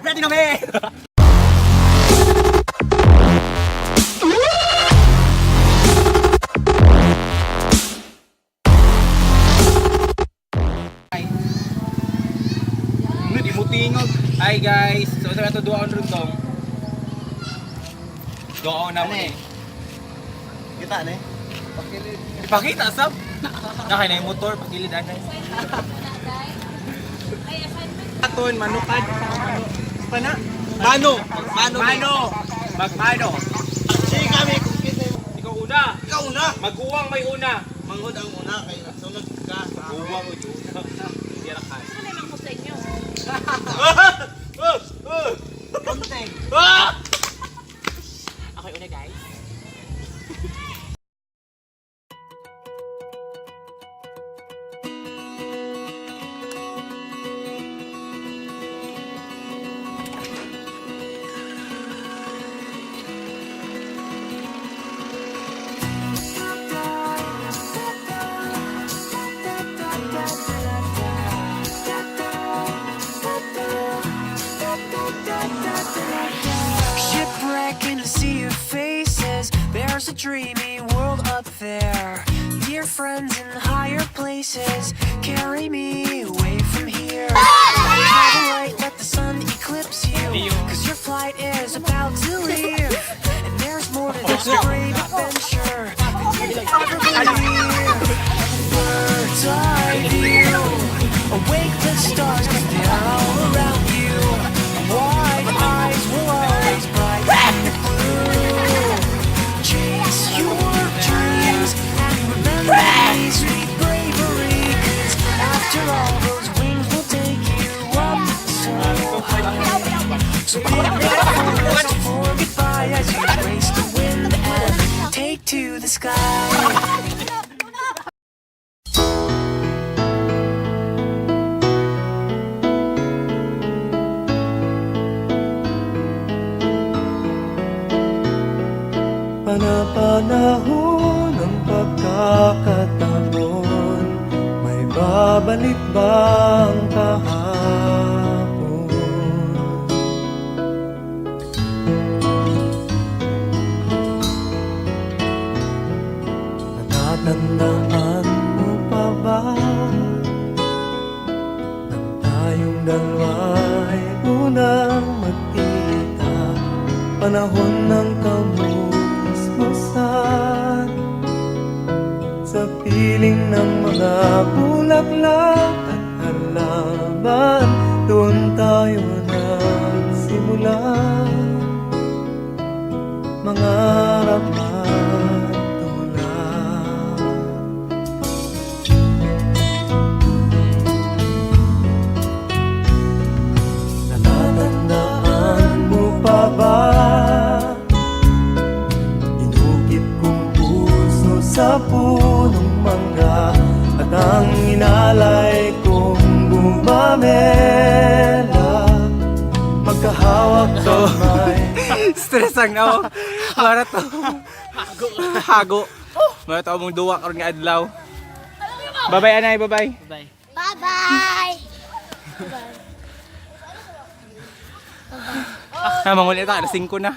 Ready na kami! Di mo tingog. Hi guys, so sa ito duwaon ron tong. Duwaon na mo eh. Kita na eh. Ipakita sab. Nakay na yung motor pagilid anay. Aton manukad. Pana? Mano. Magmano. Sige kami kung kita mo. Ikaw una. Ikaw una. Mag-uwang may una. Manghod ang una kay sunod ka. Uwang may una. Hindi ra kay. Ano naman ko sa inyo? Konteng. Okay, una guys. Shipwreck in a sea of faces. There's a dreamy world up there. Dear friends in higher places, carry me away from here. Travel light, let the sun eclipse you, cause your flight is about to leave. And there's more to this great adventure than you ever believe. Bird's eye view, awake the stars, cause they're all around you. Wide eyes will always bright and blue. Chase your dreams and remember these sweet bravery, cause after all those wings will take you up so high. So be ready for goodbye as you race the wind and take to the sky. Panapanahon ng pagkakataon, may babalik bang kahapon? Natatandaan mo pa ba nang tayong dalawa'y unang magkita? Panahon ng kamusmusan, sa piling ng mga bulaklak at halaman, doon tayo nagsimula mangarap at tumulak. Natatandaan mo pa ba sa punong mangga at ang inalay kong bumamela, magkahawak kamay. Stress ang ako. Para to. Hago. Para to mong duwa karon nga adlaw. Bye-bye anay, bye-bye. Bye. Bye-bye! Mangulit ta, alas 5 na.